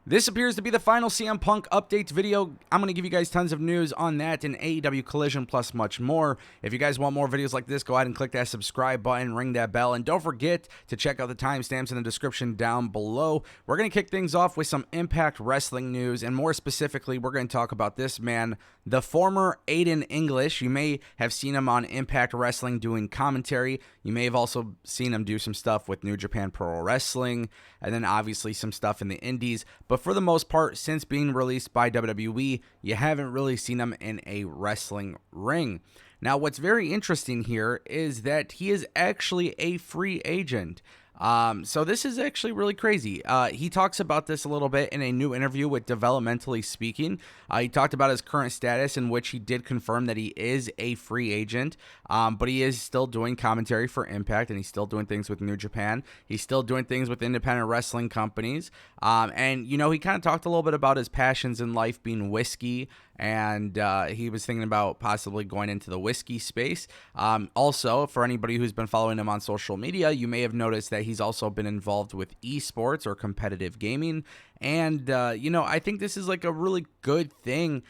This appears to be the final CM Punk updates video. I'm going to give you guys tons of news on that and AEW Collision plus much more. If you guys want more videos like this, go ahead and click that subscribe button, ring that bell, and don't forget to check out the timestamps in the description down below. We're going to kick things off with some Impact Wrestling news, and more specifically, we're going to talk about this man, the former Aiden English. You may have seen him on Impact Wrestling doing commentary. You may have also seen him do some stuff with New Japan Pro Wrestling, and then obviously some stuff in the indies. But for the most part, since being released by WWE, you haven't really seen him in a wrestling ring. Now, what's very interesting here is that he is actually a free agent. So this is actually really crazy. He talks about this a little bit in a new interview with Developmentally Speaking. He talked about his current status, in which he did confirm that he is a free agent, but he is still doing commentary for Impact, and he's still doing things with New Japan. He's still doing things with independent wrestling companies. And, you know, he kind of talked a little bit about his passions in life being whiskey, and he was thinking about possibly going into the whiskey space. Also, for anybody who's been following him on social media, you may have noticed that he's also been involved with esports or competitive gaming. And, you know, I think this is like a really good thing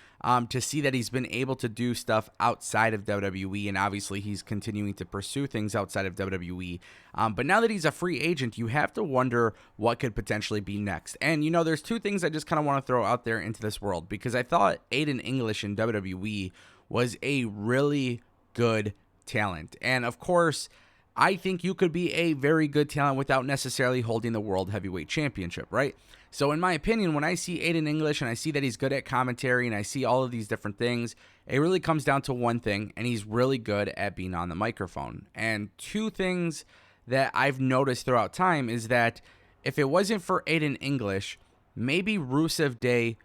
to see that he's been able to do stuff outside of WWE. And obviously he's continuing to pursue things outside of WWE. But now that he's a free agent, you have to wonder what could potentially be next. And, you know, there's two things I just kind of want to throw out there into this world, because I thought Aiden English in WWE was a really good talent. And of course, I think you could be a very good talent without necessarily holding the World Heavyweight Championship, right? So in my opinion, when I see Aiden English and I see that he's good at commentary and I see all of these different things, it really comes down to one thing, and he's really good at being on the microphone. And two things that I've noticed throughout time is that if it wasn't for Aiden English, maybe Rusev Day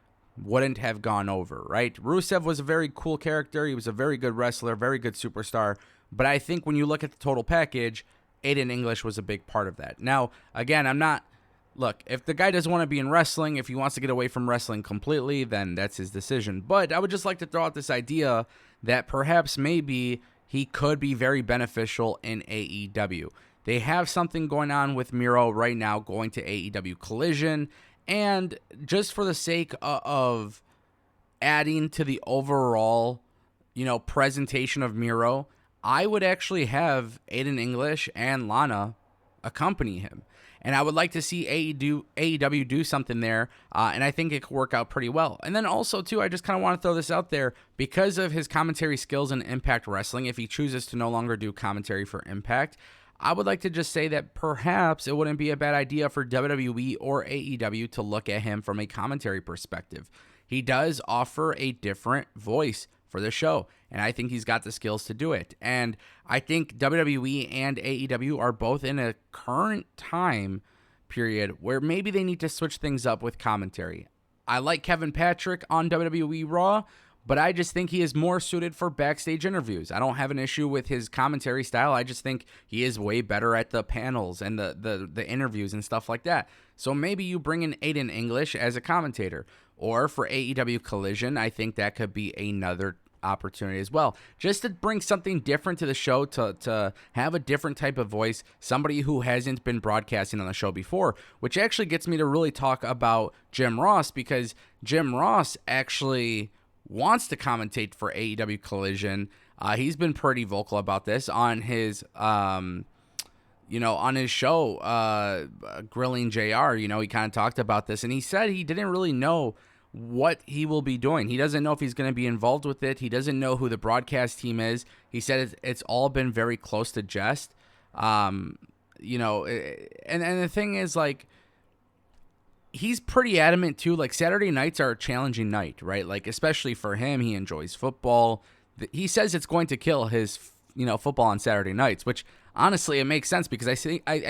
wouldn't have gone over, right? Rusev was a very cool character. He was a very good wrestler, very good superstar. But I think when you look at the total package, Aiden English was a big part of that. Now, again, look, if the guy doesn't want to be in wrestling, if he wants to get away from wrestling completely, then that's his decision. But I would just like to throw out this idea that perhaps maybe he could be very beneficial in AEW. They have something going on with Miro right now going to AEW Collision. And just for the sake of adding to the overall, you know, presentation of Miro, I would actually have Aiden English and Lana accompany him. And I would like to see AEW do something there, and I think it could work out pretty well. And then also, too, I just kind of want to throw this out there. Because of his commentary skills in Impact Wrestling, if he chooses to no longer do commentary for Impact, I would like to just say that perhaps it wouldn't be a bad idea for WWE or AEW to look at him from a commentary perspective. He does offer a different voice for the show, and I think he's got the skills to do it. And I think WWE and AEW are both in a current time period where maybe they need to switch things up with commentary. I like Kevin Patrick on WWE Raw, but I just think he is more suited for backstage interviews. I don't have an issue with his commentary style. I just think he is way better at the panels and the interviews and stuff like that. So maybe you bring in Aiden English as a commentator. Or for AEW Collision, I think that could be another opportunity as well. Just to bring something different to the show, to have a different type of voice, somebody who hasn't been broadcasting on the show before, which actually gets me to really talk about Jim Ross, because Jim Ross actually wants to commentate for AEW Collision. He's been pretty vocal about this on his on his show, Grilling JR. You know, he kind of talked about this, and he said he didn't really know what he will be doing. He doesn't know if he's going to be involved with it. He doesn't know who the broadcast team is. He said it's all been very close to jest. And the thing is, like, he's pretty adamant too. Like, Saturday nights are a challenging night, right? Like, especially for him, he enjoys football. He says it's going to kill his, football on Saturday nights, which honestly, it makes sense, because I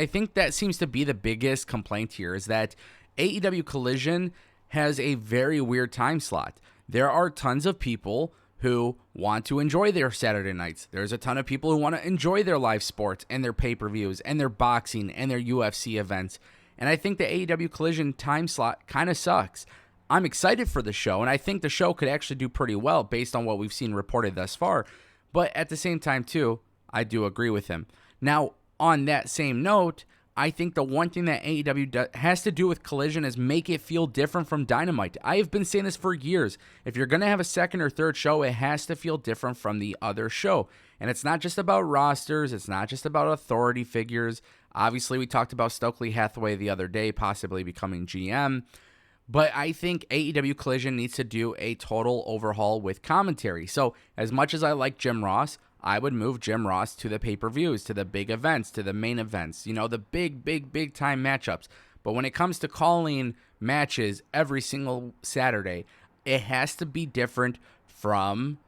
think that seems to be the biggest complaint here, is that AEW Collision has a very weird time slot. There are tons of people who want to enjoy their Saturday nights. There's a ton of people who want to enjoy their live sports and their pay-per-views and their boxing and their UFC events. And I think the AEW Collision time slot kind of sucks. I'm excited for the show, and I think the show could actually do pretty well based on what we've seen reported thus far. But at the same time, too, I do agree with him. Now, on that same note, I think the one thing that AEW has to do with Collision is make it feel different from Dynamite. I have been saying this for years. If you're going to have a second or third show, it has to feel different from the other show. And it's not just about rosters. It's not just about authority figures. Obviously, we talked about Stokely Hathaway the other day, possibly becoming GM. But I think AEW Collision needs to do a total overhaul with commentary. So as much as I like Jim Ross, I would move Jim Ross to the pay-per-views, to the big events, to the main events, the big time matchups. But when it comes to calling matches every single Saturday, it has to be different from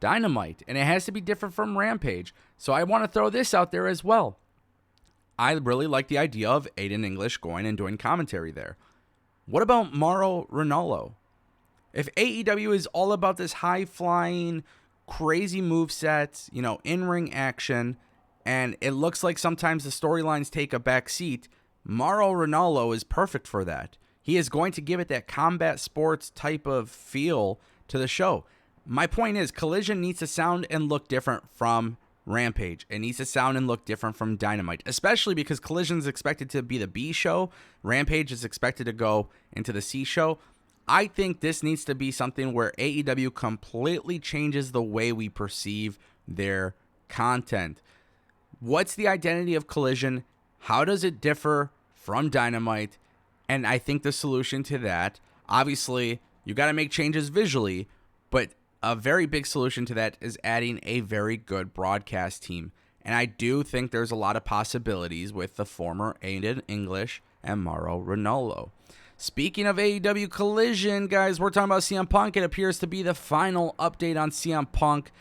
Dynamite, and it has to be different from Rampage. So I want to throw this out there as well. I really like the idea of Aiden English going and doing commentary there. What about Mauro Ranallo? If AEW is all about this high-flying, crazy movesets, in-ring action, and it looks like sometimes the storylines take a back seat, Mauro Ranallo is perfect for that. He is going to give it that combat sports type of feel to the show. My point is, Collision needs to sound and look different from Rampage. It needs to sound and look different from Dynamite, especially because Collision is expected to be the B show. Rampage is expected to go into the C show. I think this needs to be something where AEW completely changes the way we perceive their content. What's the identity of Collision? How does it differ from Dynamite? And I think the solution to that, obviously, you got to make changes visually, but a very big solution to that is adding a very good broadcast team. And I do think there's a lot of possibilities with the former Aiden English and Mauro Ranallo. Speaking of AEW Collision, guys, we're talking about CM Punk. It appears to be the final update on CM Punk.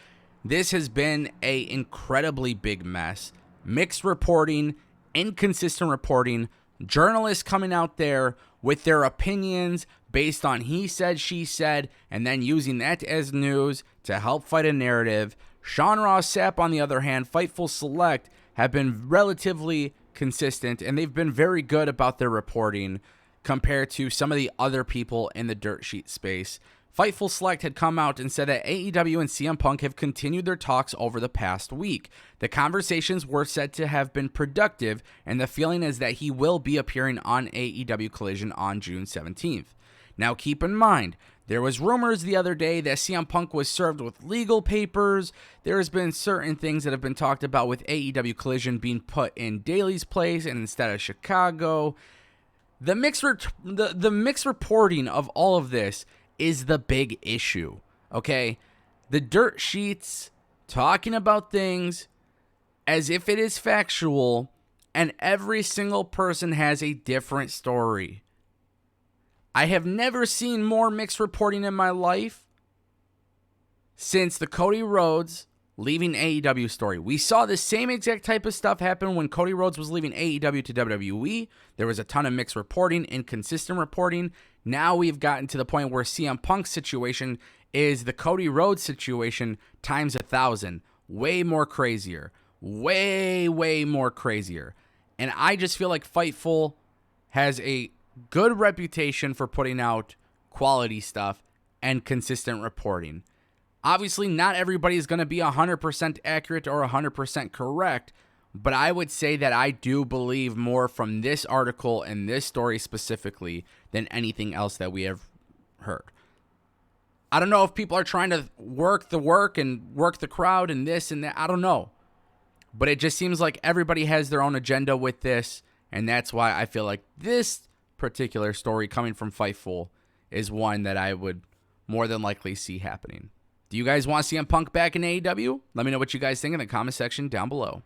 This has been an incredibly big mess. Mixed reporting, inconsistent reporting, journalists coming out there with their opinions based on he said, she said, and then using that as news to help fight a narrative. Sean Ross Sapp, on the other hand, Fightful Select, have been relatively consistent, and they've been very good about their reporting compared to some of the other people in the dirt sheet space. Fightful Select had come out and said that AEW and CM Punk have continued their talks over the past week. The conversations were said to have been productive, and the feeling is that he will be appearing on AEW Collision on June 17th. Now keep in mind, there was rumors the other day that CM Punk was served with legal papers. There has been certain things that have been talked about with AEW Collision being put in Daly's place and instead of Chicago. The mixed reporting of all of this is the big issue, okay? The dirt sheets talking about things as if it is factual, and every single person has a different story. I have never seen more mixed reporting in my life since the Cody Rhodes leaving AEW story. We saw the same exact type of stuff happen when Cody Rhodes was leaving AEW to WWE. There was a ton of mixed reporting, inconsistent reporting. Now we've gotten to the point where CM Punk's situation is the Cody Rhodes situation times 1,000. Way more crazier. Way more crazier. And I just feel like Fightful has a good reputation for putting out quality stuff and consistent reporting. Obviously, not everybody is going to be 100% accurate or 100% correct, but I would say that I do believe more from this article and this story specifically than anything else that we have heard. I don't know if people are trying to work the work and work the crowd and this and that. I don't know. But it just seems like everybody has their own agenda with this, and that's why I feel like this particular story coming from Fightful is one that I would more than likely see happening. Do you guys want CM Punk back in AEW? Let me know what you guys think in the comment section down below.